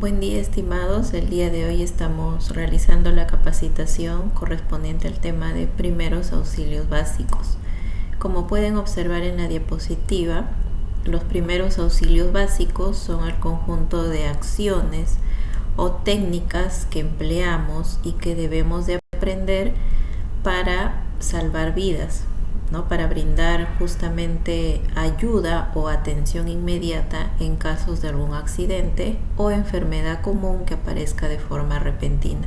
Buen día, estimados. El día de hoy estamos realizando la capacitación correspondiente al tema de primeros auxilios básicos. Como pueden observar en la diapositiva, los primeros auxilios básicos son el conjunto de acciones o técnicas que empleamos y que debemos de aprender para salvar vidas, ¿no? Para brindar justamente ayuda o atención inmediata en casos de algún accidente o enfermedad común que aparezca de forma repentina,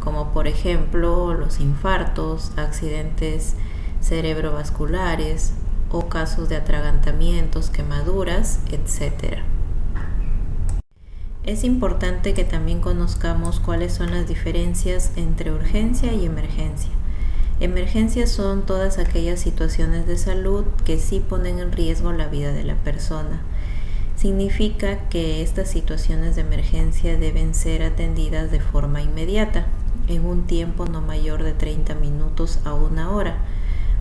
como por ejemplo los infartos, accidentes cerebrovasculares o casos de atragantamientos, quemaduras, etc. Es importante que también conozcamos cuáles son las diferencias entre urgencia y emergencia. Emergencias son todas aquellas situaciones de salud que sí ponen en riesgo la vida de la persona. Significa que estas situaciones de emergencia deben ser atendidas de forma inmediata, en un tiempo no mayor de 30 minutos a 1 hora,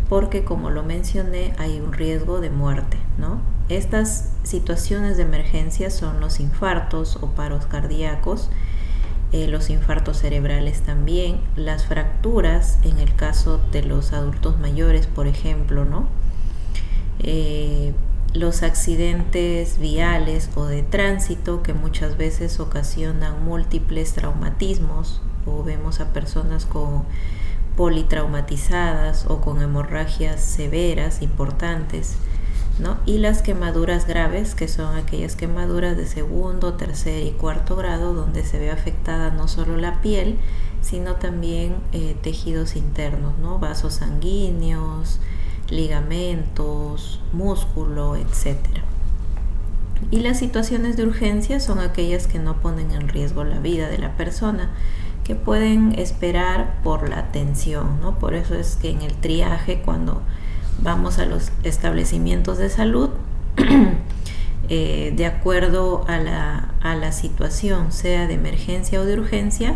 porque como lo mencioné hay un riesgo de muerte, ¿no? Estas situaciones de emergencia son los infartos o paros cardíacos, los infartos cerebrales también, las fracturas en el caso de los adultos mayores, por ejemplo, ¿no? Los accidentes viales o de tránsito que muchas veces ocasionan múltiples traumatismos, o vemos a personas con politraumatizadas o con hemorragias severas importantes, ¿no? Y las quemaduras graves, que son aquellas quemaduras de segundo, tercer y cuarto grado, donde se ve afectada no solo la piel, sino también tejidos internos, ¿no? Vasos sanguíneos, ligamentos, músculo, etc. Y las situaciones de urgencia son aquellas que no ponen en riesgo la vida de la persona, que pueden esperar por la atención, ¿no? Por eso es que en el triaje, cuando vamos a los establecimientos de salud, de acuerdo a la situación, sea de emergencia o de urgencia,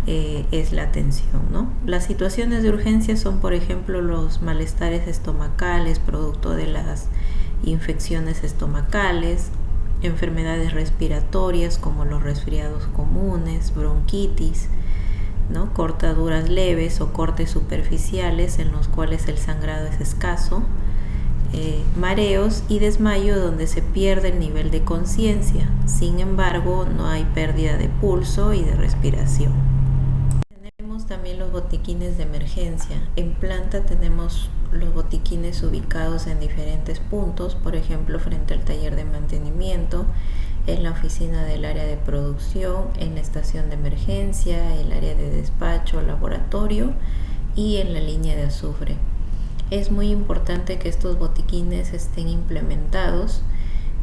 es la atención, ¿no? Las situaciones de urgencia son, por ejemplo, los malestares estomacales producto de las infecciones estomacales, enfermedades respiratorias como los resfriados comunes, bronquitis, ¿no? Cortaduras leves o cortes superficiales en los cuales el sangrado es escaso, mareos y desmayo donde se pierde el nivel de conciencia. Sin embargo, no hay pérdida de pulso y de respiración. Tenemos también los botiquines de emergencia. En planta tenemos los botiquines ubicados en diferentes puntos, por ejemplo, frente al taller de mantenimiento, en la oficina del área de producción, en la estación de emergencia, el área de despacho, laboratorio y en la línea de azufre. Es muy importante que estos botiquines estén implementados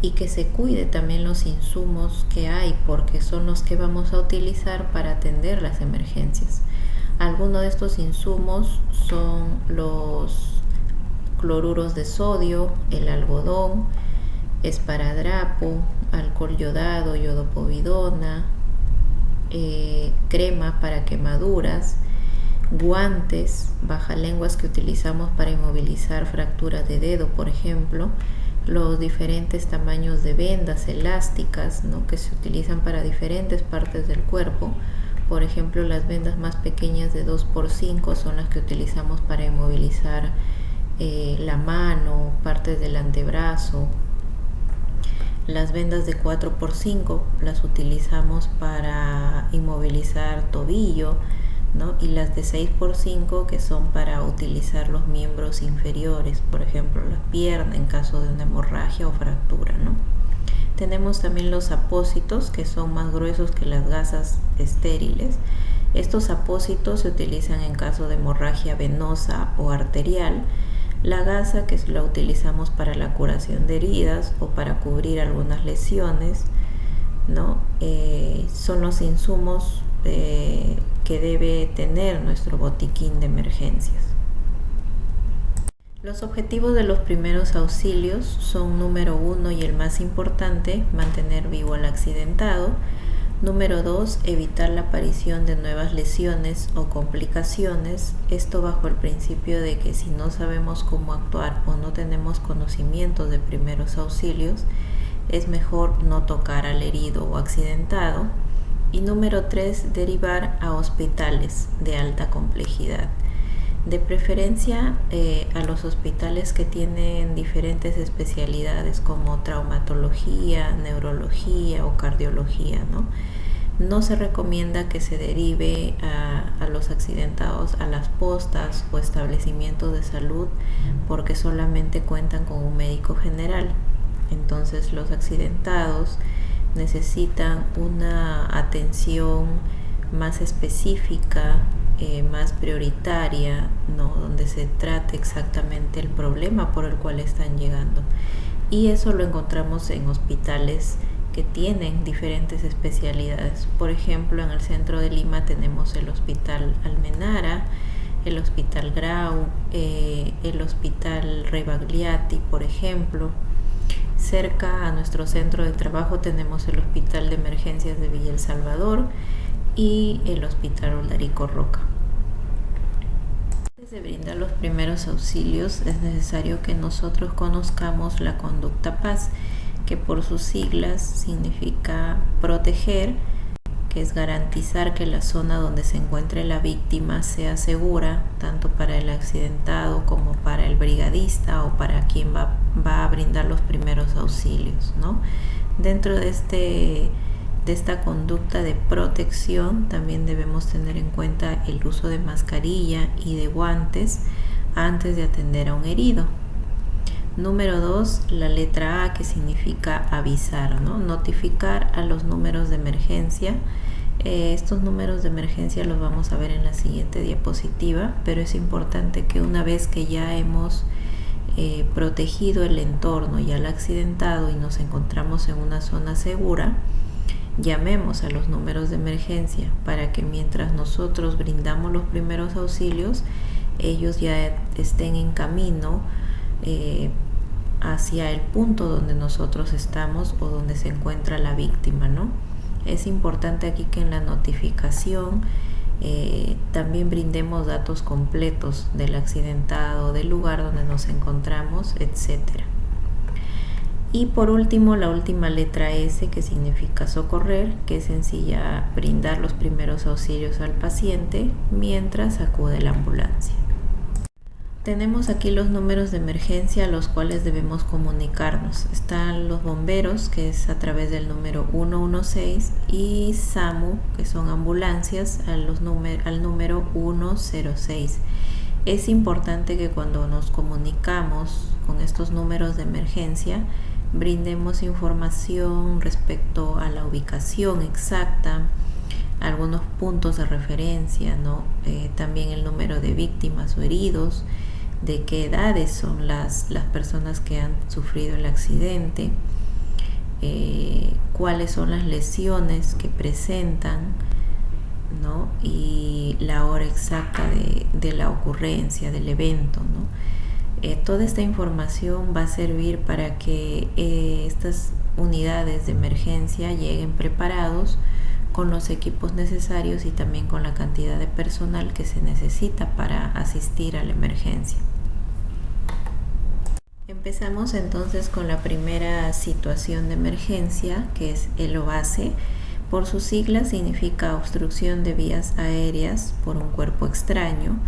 y que se cuide también los insumos que hay, porque son los que vamos a utilizar para atender las emergencias. Algunos de estos insumos son los cloruros de sodio, el algodón, esparadrapo, alcohol yodado, yodopovidona, crema para quemaduras, guantes, bajalenguas que utilizamos para inmovilizar fracturas de dedo, por ejemplo, los diferentes tamaños de vendas elásticas, ¿no? Que se utilizan para diferentes partes del cuerpo. Por ejemplo, las vendas más pequeñas de 2x5 son las que utilizamos para inmovilizar la mano, partes del antebrazo. Las vendas de 4x5 las utilizamos para inmovilizar tobillo, ¿no? Y las de 6x5 que son para utilizar los miembros inferiores, por ejemplo la pierna en caso de una hemorragia o fractura, ¿no? Tenemos también los apósitos, que son más gruesos que las gasas estériles. Estos apósitos se utilizan en caso de hemorragia venosa o arterial. La gasa, que la utilizamos para la curación de heridas o para cubrir algunas lesiones, ¿no? Son los insumos que debe tener nuestro botiquín de emergencias. Los objetivos de los primeros auxilios son: número 1 y el más importante, mantener vivo al accidentado. Número 2, evitar la aparición de nuevas lesiones o complicaciones. Esto bajo el principio de que si no sabemos cómo actuar o no tenemos conocimientos de primeros auxilios, es mejor no tocar al herido o accidentado. Y número 3, derivar a hospitales de alta complejidad. De preferencia a los hospitales que tienen diferentes especialidades como traumatología, neurología o cardiología, ¿no? No se recomienda que se derive a los accidentados a las postas o establecimientos de salud porque solamente cuentan con un médico general. Entonces los accidentados necesitan una atención más específica, más prioritaria, ¿no? Donde se trate exactamente el problema por el cual están llegando. Y eso lo encontramos en hospitales que tienen diferentes especialidades. Por ejemplo, en el centro de Lima tenemos el Hospital Almenara, el Hospital Grau, el Hospital Rebagliati, por ejemplo. Cerca a nuestro centro de trabajo tenemos el Hospital de Emergencias de Villa El Salvador y el Hospital Oldarico Roca. Antes de brindar los primeros auxilios es necesario que nosotros conozcamos la conducta PAS, que por sus siglas significa proteger, que es garantizar que la zona donde se encuentre la víctima sea segura, tanto para el accidentado como para el brigadista o para quien va a brindar los primeros auxilios, ¿no? Dentro de esta conducta de protección también debemos tener en cuenta el uso de mascarilla y de guantes antes de atender a un herido. Número 2, la letra A, que significa avisar, ¿no? Notificar a los números de emergencia. Estos números de emergencia los vamos a ver en la siguiente diapositiva, pero es importante que una vez que ya hemos protegido el entorno y al accidentado y nos encontramos en una zona segura, llamemos a los números de emergencia para que mientras nosotros brindamos los primeros auxilios, ellos ya estén en camino hacia el punto donde nosotros estamos o donde se encuentra la víctima, ¿no? Es importante aquí que en la notificación también brindemos datos completos del accidentado, del lugar donde nos encontramos, etcétera. Y por último, la última letra S, que significa socorrer, que es sencilla brindar los primeros auxilios al paciente mientras acude la ambulancia. Tenemos aquí los números de emergencia a los cuales debemos comunicarnos. Están los bomberos, que es a través del número 116, y SAMU, que son ambulancias, al número 106. Es importante que cuando nos comunicamos con estos números de emergencia, brindemos información respecto a la ubicación exacta, algunos puntos de referencia, ¿no? También el número de víctimas o heridos, de qué edades son las personas que han sufrido el accidente, cuáles son las lesiones que presentan, ¿no? Y la hora exacta de la ocurrencia del evento, ¿no? Toda esta información va a servir para que estas unidades de emergencia lleguen preparados con los equipos necesarios y también con la cantidad de personal que se necesita para asistir a la emergencia. Empezamos entonces con la primera situación de emergencia, que es el OASE. Por sus siglas significa obstrucción de vías aéreas por un cuerpo extraño,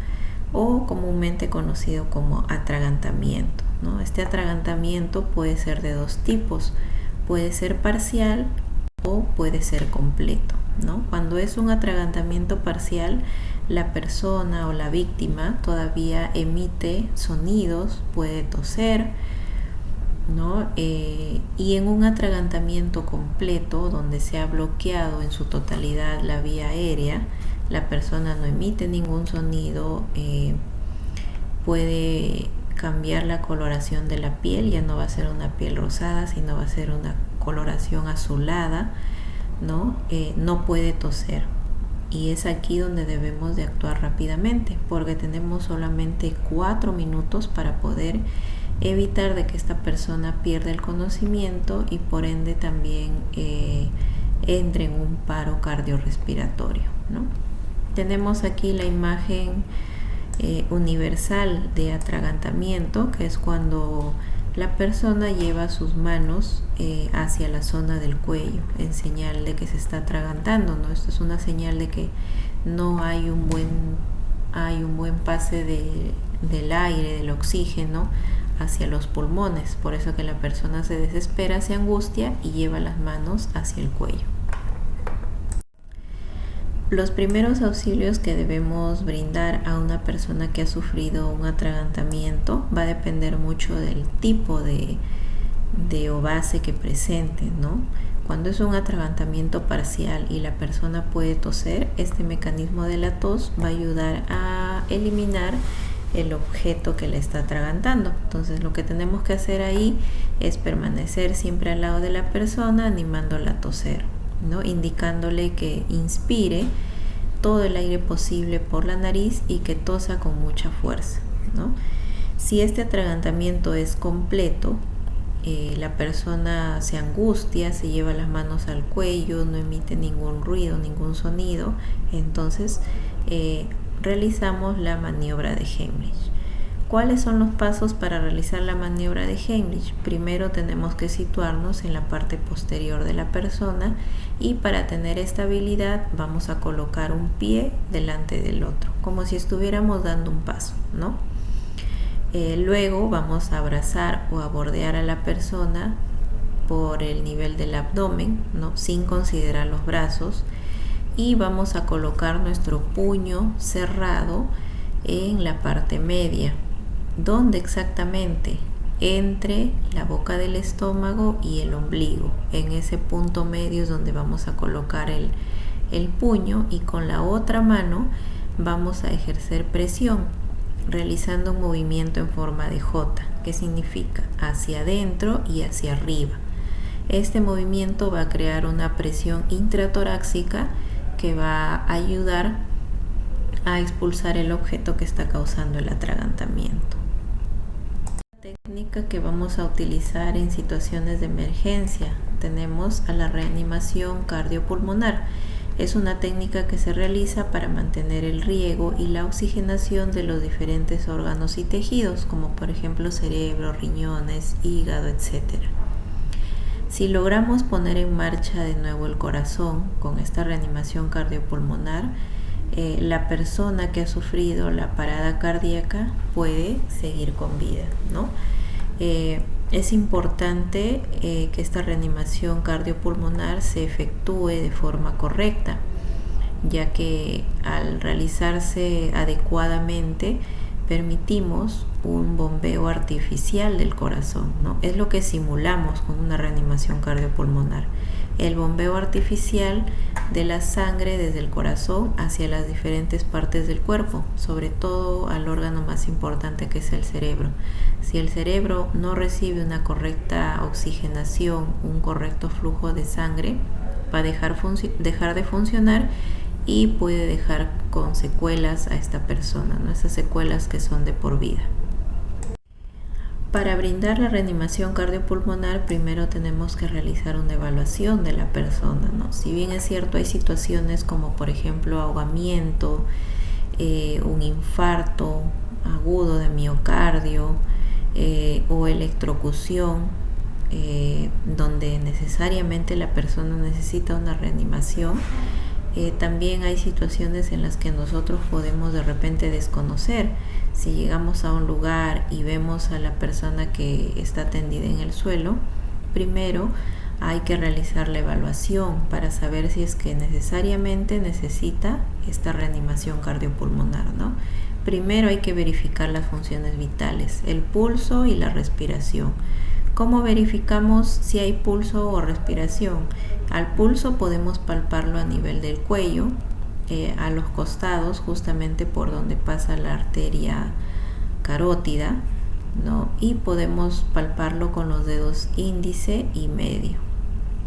o comúnmente conocido como atragantamiento, ¿no? Este atragantamiento puede ser de dos tipos, puede ser parcial o puede ser completo, ¿no? Cuando es un atragantamiento parcial, la persona o la víctima todavía emite sonidos, puede toser, ¿no? Y en un atragantamiento completo, donde se ha bloqueado en su totalidad la vía aérea, la persona no emite ningún sonido, puede cambiar la coloración de la piel, ya no va a ser una piel rosada, sino va a ser una coloración azulada, ¿no? No puede toser. Y es aquí donde debemos de actuar rápidamente, porque tenemos solamente 4 minutos para poder evitar de que esta persona pierda el conocimiento y por ende también entre en un paro cardiorrespiratorio, ¿no? Tenemos aquí la imagen universal de atragantamiento, que es cuando la persona lleva sus manos hacia la zona del cuello en señal de que se está atragantando, ¿no? Esto es una señal de que no hay un buen pase del aire, del oxígeno hacia los pulmones, por eso que la persona se desespera, se angustia y lleva las manos hacia el cuello. Los primeros auxilios que debemos brindar a una persona que ha sufrido un atragantamiento va a depender mucho del tipo de o base que presente, ¿no? Cuando es un atragantamiento parcial y la persona puede toser, este mecanismo de la tos va a ayudar a eliminar el objeto que le está atragantando. Entonces lo que tenemos que hacer ahí es permanecer siempre al lado de la persona, animándola a toser, ¿no? Indicándole que inspire todo el aire posible por la nariz y que tosa con mucha fuerza, ¿no? Si este atragantamiento es completo, la persona se angustia, se lleva las manos al cuello, no emite ningún ruido, ningún sonido, entonces realizamos la maniobra de Heimlich. ¿Cuáles son los pasos para realizar la maniobra de Heimlich? Primero tenemos que situarnos en la parte posterior de la persona y para tener estabilidad vamos a colocar un pie delante del otro, como si estuviéramos dando un paso, ¿no? Luego vamos a abrazar o a bordear a la persona por el nivel del abdomen, ¿no? Sin considerar los brazos, y vamos a colocar nuestro puño cerrado en la parte media. ¿Dónde exactamente? Entre la boca del estómago y el ombligo. En ese punto medio es donde vamos a colocar el puño, y con la otra mano vamos a ejercer presión realizando un movimiento en forma de J, que significa hacia adentro y hacia arriba. Este movimiento va a crear una presión intratorácica que va a ayudar a expulsar el objeto que está causando el atragantamiento. La técnica que vamos a utilizar en situaciones de emergencia tenemos a la reanimación cardiopulmonar. Es una técnica que se realiza para mantener el riego y la oxigenación de los diferentes órganos y tejidos, como por ejemplo cerebro, riñones, hígado, etc. Si logramos poner en marcha de nuevo el corazón con esta reanimación cardiopulmonar, la persona que ha sufrido la parada cardíaca puede seguir con vida, ¿no? Es importante que esta reanimación cardiopulmonar se efectúe de forma correcta, ya que al realizarse adecuadamente permitimos un bombeo artificial del corazón, ¿no? Es lo que simulamos con una reanimación cardiopulmonar, el bombeo artificial de la sangre desde el corazón hacia las diferentes partes del cuerpo, sobre todo al órgano más importante, que es el cerebro. Si el cerebro no recibe una correcta oxigenación, un correcto flujo de sangre, va a dejar de funcionar y puede dejar con secuelas a esta persona, ¿no? Esas secuelas que son de por vida. Para brindar la reanimación cardiopulmonar, primero tenemos que realizar una evaluación de la persona, ¿no? Si bien es cierto, hay situaciones como por ejemplo ahogamiento, un infarto agudo de miocardio o electrocución, donde necesariamente la persona necesita una reanimación. También hay situaciones en las que nosotros podemos de repente desconocer. Si llegamos a un lugar y vemos a la persona que está tendida en el suelo, primero hay que realizar la evaluación para saber si es que necesariamente necesita esta reanimación cardiopulmonar, ¿no? Primero hay que verificar las funciones vitales, el pulso y la respiración. ¿Cómo verificamos si hay pulso o respiración? Al pulso podemos palparlo a nivel del cuello, a los costados, justamente por donde pasa la arteria carótida, ¿no? Y podemos palparlo con los dedos índice y medio.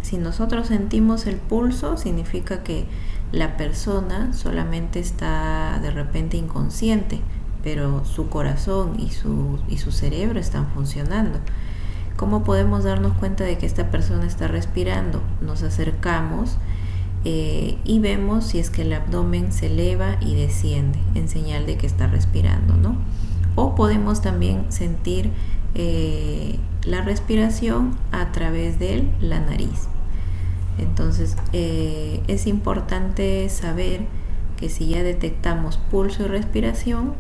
Si nosotros sentimos el pulso, significa que la persona solamente está de repente inconsciente, pero su corazón y su cerebro están funcionando. ¿Cómo podemos darnos cuenta de que esta persona está respirando? Nos acercamos y vemos si es que el abdomen se eleva y desciende en señal de que está respirando, ¿no? O podemos también sentir la respiración a través de la nariz. Entonces es importante saber que si ya detectamos pulso y respiración,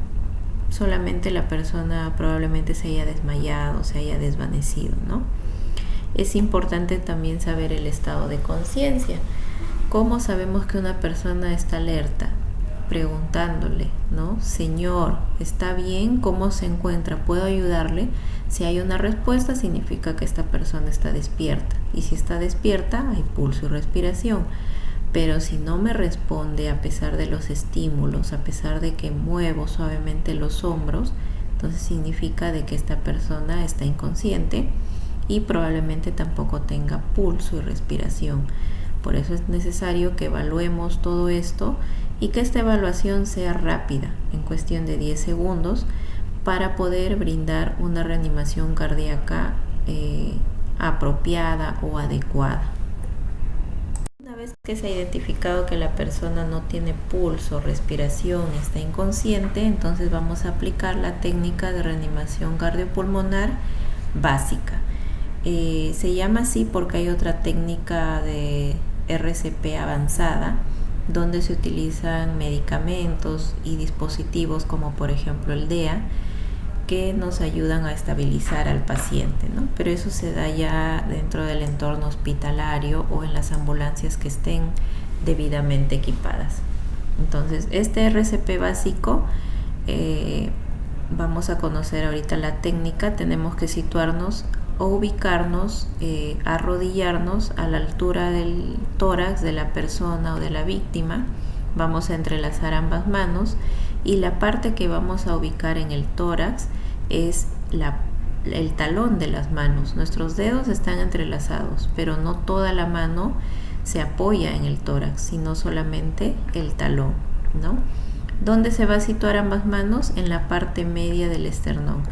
solamente la persona probablemente se haya desmayado, se haya desvanecido, ¿no? Es importante también saber el estado de conciencia. ¿Cómo sabemos que una persona está alerta? Preguntándole, ¿no? Señor, ¿está bien? ¿Cómo se encuentra? ¿Puedo ayudarle? Si hay una respuesta, significa que esta persona está despierta. Y si está despierta, hay pulso y respiración. Pero si no me responde a pesar de los estímulos, a pesar de que muevo suavemente los hombros, entonces significa de que esta persona está inconsciente y probablemente tampoco tenga pulso y respiración. Por eso es necesario que evaluemos todo esto y que esta evaluación sea rápida, en cuestión de 10 segundos, para poder brindar una reanimación cardíaca apropiada o adecuada. Una vez que se ha identificado que la persona no tiene pulso, respiración, está inconsciente, entonces vamos a aplicar la técnica de reanimación cardiopulmonar básica. Se llama así porque hay otra técnica de RCP avanzada donde se utilizan medicamentos y dispositivos como por ejemplo el DEA que nos ayudan a estabilizar al paciente, ¿no? Pero eso se da ya dentro del entorno hospitalario o en las ambulancias que estén debidamente equipadas. Entonces, este RCP básico, vamos a conocer ahorita la técnica. Tenemos que situarnos o ubicarnos, arrodillarnos a la altura del tórax de la persona o de la víctima. Vamos a entrelazar ambas manos y la parte que vamos a ubicar en el tórax es el talón de las manos. Nuestros dedos están entrelazados, pero no toda la mano se apoya en el tórax, sino solamente el talón, ¿no? ¿Dónde se va a situar ambas manos? En la parte media del esternón.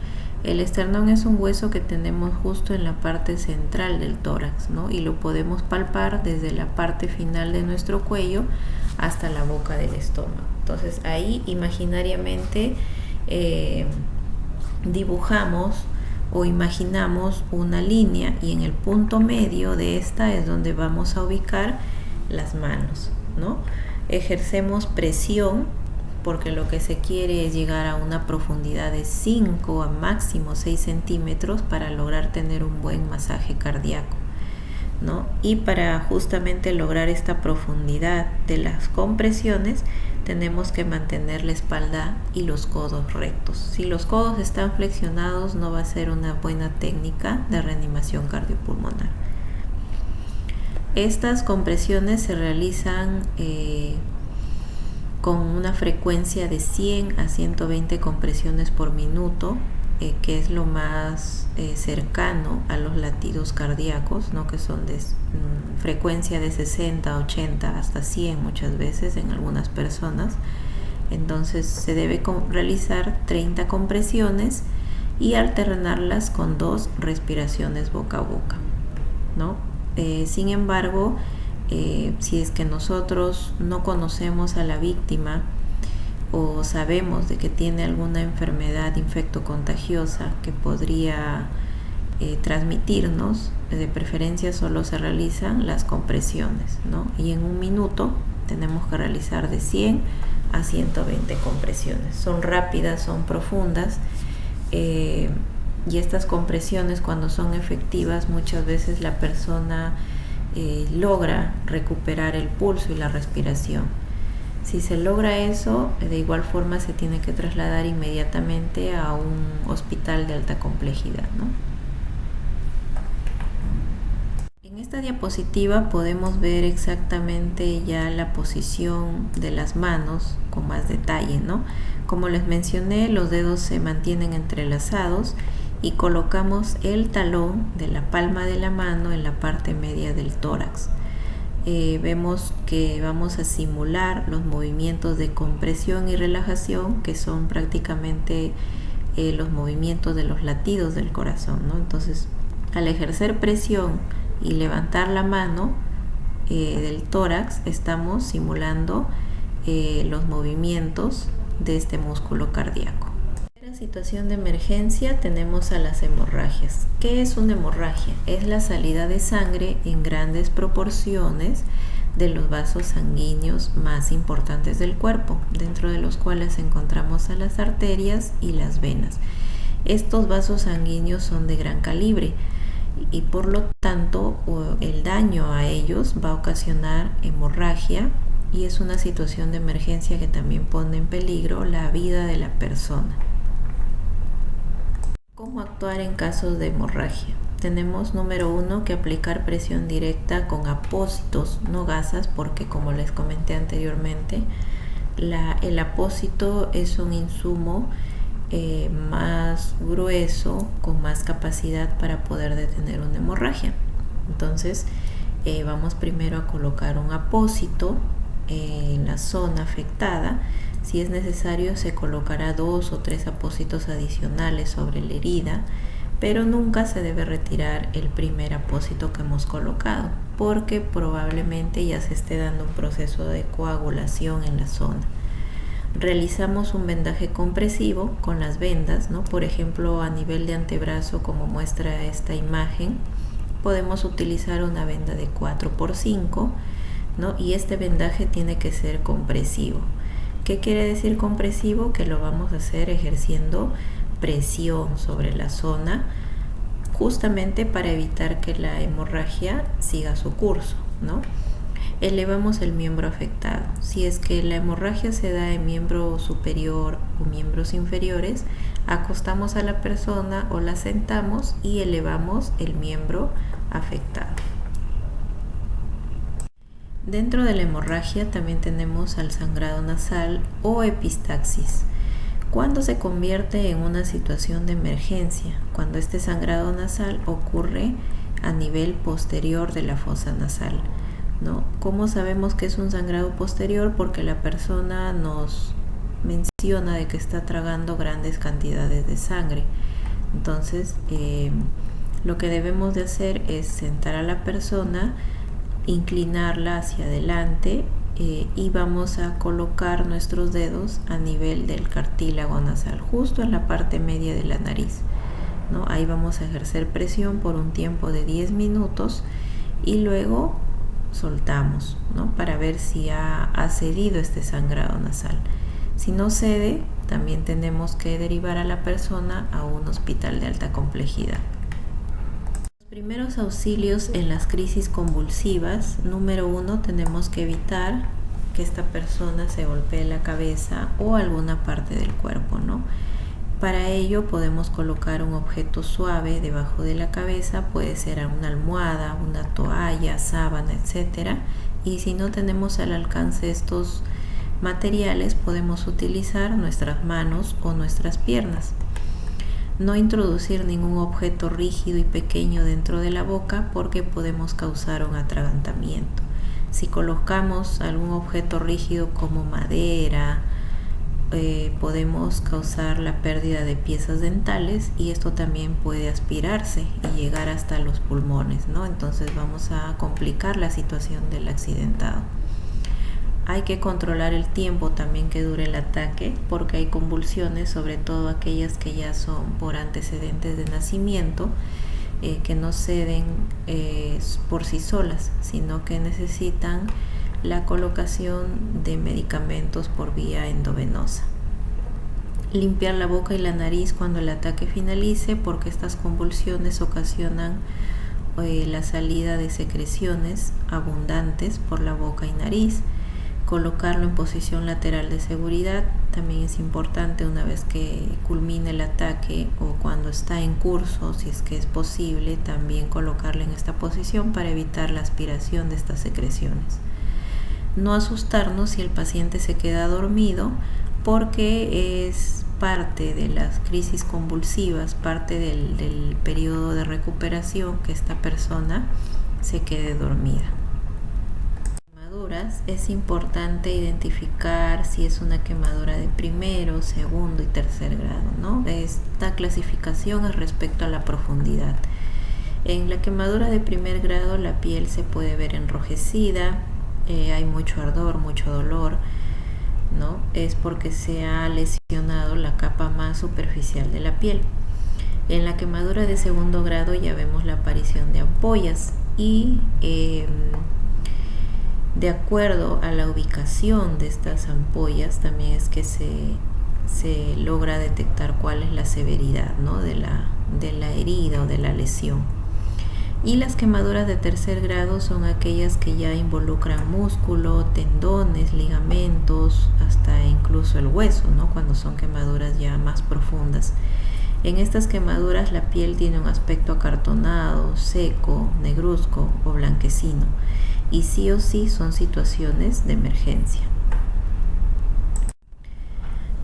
El esternón es un hueso que tenemos justo en la parte central del tórax, ¿no? Y lo podemos palpar desde la parte final de nuestro cuello hasta la boca del estómago. Entonces ahí imaginariamente dibujamos o imaginamos una línea y en el punto medio de esta es donde vamos a ubicar las manos, ¿no? Ejercemos presión porque lo que se quiere es llegar a una profundidad de 5 a máximo 6 centímetros para lograr tener un buen masaje cardíaco, ¿no? Y para justamente lograr esta profundidad de las compresiones tenemos que mantener la espalda y los codos rectos. Si los codos están flexionados, no va a ser una buena técnica de reanimación cardiopulmonar. Estas compresiones se realizan con una frecuencia de 100 a 120 compresiones por minuto, que es lo más cercano a los latidos cardíacos, ¿no? Que son de frecuencia de 60, 80 hasta 100 muchas veces en algunas personas. Entonces se debe realizar 30 compresiones y alternarlas con 2 respiraciones boca a boca, ¿no? Sin embargo, si es que nosotros no conocemos a la víctima o sabemos de que tiene alguna enfermedad infectocontagiosa que podría transmitirnos, de preferencia solo se realizan las compresiones, ¿no? Y en un minuto tenemos que realizar de 100 a 120 compresiones. Son rápidas, son profundas, y estas compresiones, cuando son efectivas, muchas veces la persona logra recuperar el pulso y la respiración. Si se logra eso, de igual forma se tiene que trasladar inmediatamente a un hospital de alta complejidad, ¿no? En esta diapositiva podemos ver exactamente ya la posición de las manos con más detalle, ¿no? Como les mencioné, los dedos se mantienen entrelazados y colocamos el talón de la palma de la mano en la parte media del tórax. Vemos que vamos a simular los movimientos de compresión y relajación, que son prácticamente los movimientos de los latidos del corazón, ¿no? Entonces, al ejercer presión y levantar la mano del tórax, estamos simulando los movimientos de este músculo cardíaco. Situación de emergencia tenemos a las hemorragias. ¿Qué es una hemorragia? Es la salida de sangre en grandes proporciones de los vasos sanguíneos más importantes del cuerpo, dentro de los cuales encontramos a las arterias y las venas. Estos vasos sanguíneos son de gran calibre y por lo tanto el daño a ellos va a ocasionar hemorragia y es una situación de emergencia que también pone en peligro la vida de la persona. ¿Cómo actuar en casos de hemorragia? Tenemos, número 1, que aplicar presión directa con apósitos, no gasas, porque como les comenté anteriormente, el apósito es un insumo más grueso, con más capacidad para poder detener una hemorragia. Entonces, vamos primero a colocar un apósito en la zona afectada. Si es necesario, se colocará 2 o 3 apósitos adicionales sobre la herida, pero nunca se debe retirar el primer apósito que hemos colocado, porque probablemente ya se esté dando un proceso de coagulación en la zona. Realizamos un vendaje compresivo con las vendas, ¿no? Por ejemplo, a nivel de antebrazo, como muestra esta imagen, podemos utilizar una venda de 4×5, ¿no? Y este vendaje tiene que ser compresivo. ¿Qué quiere decir compresivo? Que lo vamos a hacer ejerciendo presión sobre la zona, justamente para evitar que la hemorragia siga su curso, ¿no? Elevamos el miembro afectado. Si es que la hemorragia se da en miembro superior o miembros inferiores, acostamos a la persona o la sentamos y elevamos el miembro afectado. Dentro de la hemorragia también tenemos al sangrado nasal o epistaxis. ¿Cuándo se convierte en una situación de emergencia? Cuando este sangrado nasal ocurre a nivel posterior de la fosa nasal, ¿no? ¿Cómo sabemos que es un sangrado posterior? Porque la persona nos menciona de que está tragando grandes cantidades de sangre. Entonces, lo que debemos de hacer es sentar a la persona, inclinarla hacia adelante y vamos a colocar nuestros dedos a nivel del cartílago nasal, justo en la parte media de la nariz, ¿no? Ahí vamos a ejercer presión por un tiempo de 10 minutos y luego soltamos, ¿no? Para ver si ha cedido este sangrado nasal. Si no cede, también tenemos que derivar a la persona a un hospital de alta complejidad. Primeros auxilios en las crisis convulsivas. Número 1, tenemos que evitar que esta persona se golpee la cabeza o alguna parte del cuerpo, ¿no? Para ello podemos colocar un objeto suave debajo de la cabeza, puede ser una almohada, una toalla, sábana, etc. Y si no tenemos al alcance estos materiales, podemos utilizar nuestras manos o nuestras piernas. No introducir ningún objeto rígido y pequeño dentro de la boca porque podemos causar un atragantamiento. Si colocamos algún objeto rígido como madera, podemos causar la pérdida de piezas dentales y esto también puede aspirarse y llegar hasta los pulmones, ¿no? Entonces vamos a complicar la situación del accidentado. Hay que controlar el tiempo también que dure el ataque, porque hay convulsiones, sobre todo aquellas que ya son por antecedentes de nacimiento, que no ceden por sí solas, sino que necesitan la colocación de medicamentos por vía endovenosa. Limpiar la boca y la nariz cuando el ataque finalice, porque estas convulsiones ocasionan la salida de secreciones abundantes por la boca y nariz. Colocarlo en posición lateral de seguridad también es importante una vez que culmine el ataque o cuando está en curso, si es que es posible, también colocarlo en esta posición para evitar la aspiración de estas secreciones. No asustarnos si el paciente se queda dormido, porque es parte de las crisis convulsivas, parte del periodo de recuperación, que esta persona se quede dormida. Es importante identificar si es una quemadura de primero, segundo y tercer grado, ¿no? Esta clasificación es respecto a la profundidad. En la quemadura de primer grado la piel se puede ver enrojecida, hay mucho ardor, mucho dolor. ¿no? Es porque se ha lesionado la capa más superficial de la piel. En la quemadura de segundo grado ya vemos la aparición de ampollas y de acuerdo a la ubicación de estas ampollas también es que se logra detectar cuál es la severidad, ¿no? de la herida o de la lesión. Y las quemaduras de tercer grado son aquellas que ya involucran músculo, tendones, ligamentos, hasta incluso el hueso, ¿no? Cuando son quemaduras ya más profundas. En estas quemaduras la piel tiene un aspecto acartonado, seco, negruzco o blanquecino, y sí o sí son situaciones de emergencia.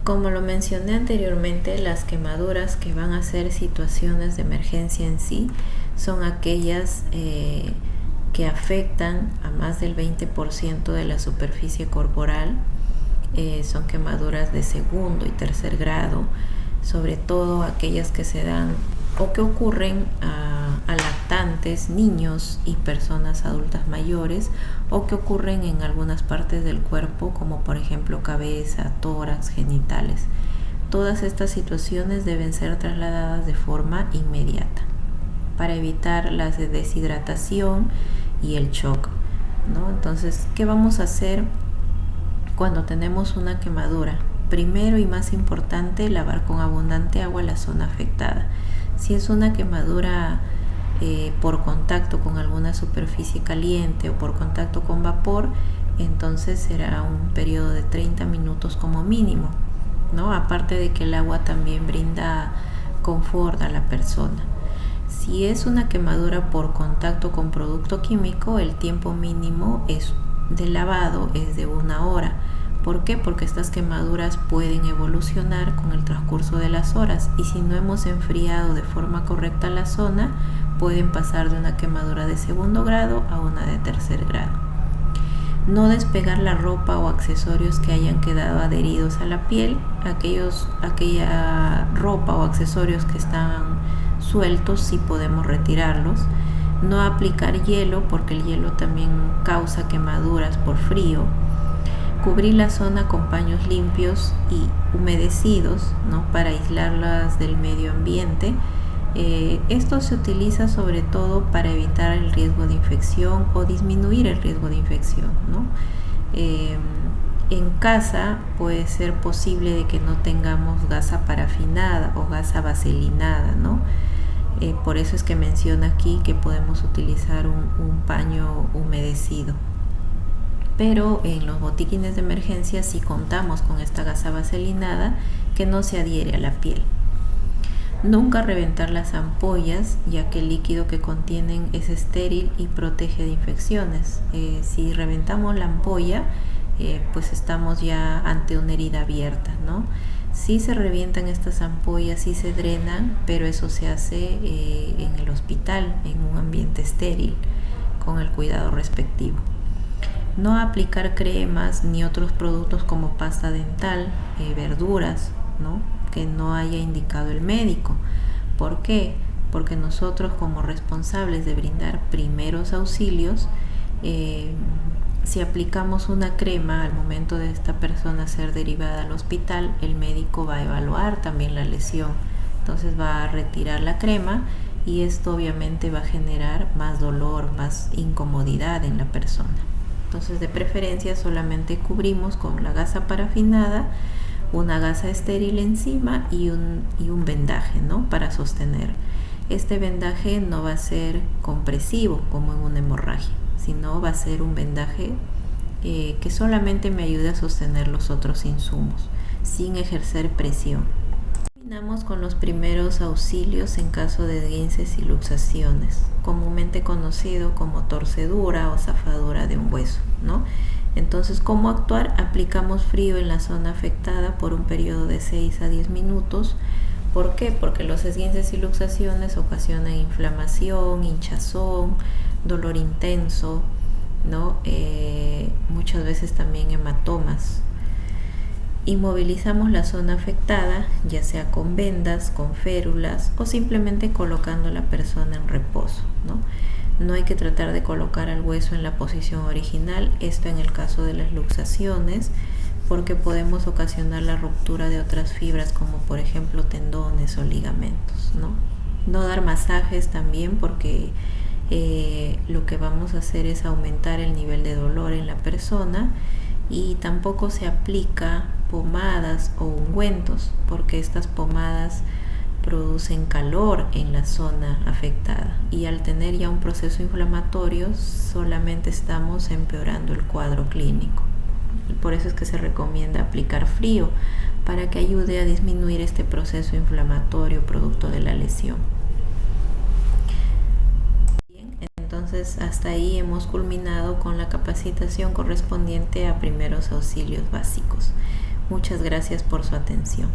Como lo mencioné anteriormente, las quemaduras que van a ser situaciones de emergencia en sí son aquellas que afectan a más del 20% de la superficie corporal. Son quemaduras de segundo y tercer grado, sobre todo aquellas que se dan o que ocurren a lactantes, niños y personas adultas mayores, o que ocurren en algunas partes del cuerpo, como por ejemplo cabeza, tórax, genitales. Todas estas situaciones deben ser trasladadas de forma inmediata para evitar la deshidratación y el shock, ¿no? Entonces, ¿qué vamos a hacer cuando tenemos una quemadura? Primero y más importante, lavar con abundante agua la zona afectada. Si es una quemadura por contacto con alguna superficie caliente o por contacto con vapor, entonces será un periodo de 30 minutos como mínimo, ¿no? Aparte de que el agua también brinda confort a la persona. Si es una quemadura por contacto con producto químico, el tiempo mínimo de lavado es de 1 hora. ¿Por qué? Porque estas quemaduras pueden evolucionar con el transcurso de las horas, y si no hemos enfriado de forma correcta la zona, pueden pasar de una quemadura de segundo grado a una de tercer grado. No despegar la ropa o accesorios que hayan quedado adheridos a la piel. Aquella ropa o accesorios que están sueltos, sí podemos retirarlos. No aplicar hielo, porque el hielo también causa quemaduras por frío. Cubrir la zona con paños limpios y humedecidos, ¿no? Para aislarlas del medio ambiente. Esto se utiliza sobre todo para evitar el riesgo de infección o disminuir el riesgo de infección, ¿no? En casa puede ser posible de que no tengamos gasa parafinada o gasa vaselinada, ¿no? Por eso es que menciona aquí que podemos utilizar un paño humedecido. Pero en los botiquines de emergencia sí contamos con esta gasa vaselinada que no se adhiere a la piel. Nunca reventar las ampollas, ya que el líquido que contienen es estéril y protege de infecciones. Si reventamos la ampolla, pues estamos ya ante una herida abierta, ¿no? Sí se revientan estas ampollas, sí se drenan, pero eso se hace en el hospital, en un ambiente estéril, con el cuidado respectivo. No aplicar cremas ni otros productos como pasta dental, verduras, ¿no? Que no haya indicado el médico. ¿Por qué? Porque nosotros, como responsables de brindar primeros auxilios, si aplicamos una crema al momento de esta persona ser derivada al hospital, el médico va a evaluar también la lesión. Entonces va a retirar la crema, y esto obviamente va a generar más dolor, más incomodidad en la persona. Entonces, de preferencia solamente cubrimos con la gasa parafinada, una gasa estéril encima y un vendaje, ¿no? Para sostener. Este vendaje no va a ser compresivo como en una hemorragia, sino va a ser un vendaje que solamente me ayude a sostener los otros insumos, sin ejercer presión. Terminamos con los primeros auxilios en caso de esguinces y luxaciones, comúnmente conocido como torcedura o zafadura de un hueso, ¿no? Entonces, ¿cómo actuar? Aplicamos frío en la zona afectada por un periodo de 6 a 10 minutos. ¿Por qué? Porque los esguinces y luxaciones ocasionan inflamación, hinchazón, dolor intenso, ¿no? Muchas veces también hematomas. Inmovilizamos la zona afectada, ya sea con vendas, con férulas o simplemente colocando a la persona en reposo, ¿no? No hay que tratar de colocar al hueso en la posición original, esto en el caso de las luxaciones, porque podemos ocasionar la ruptura de otras fibras como por ejemplo tendones o ligamentos, ¿no? No dar masajes también porque lo que vamos a hacer es aumentar el nivel de dolor en la persona, y tampoco se aplica pomadas o ungüentos porque estas pomadas producen calor en la zona afectada, y al tener ya un proceso inflamatorio solamente estamos empeorando el cuadro clínico. Por eso es que se recomienda aplicar frío para que ayude a disminuir este proceso inflamatorio producto de la lesión. Bien, entonces hasta ahí hemos culminado con la capacitación correspondiente a primeros auxilios básicos. Muchas gracias por su atención.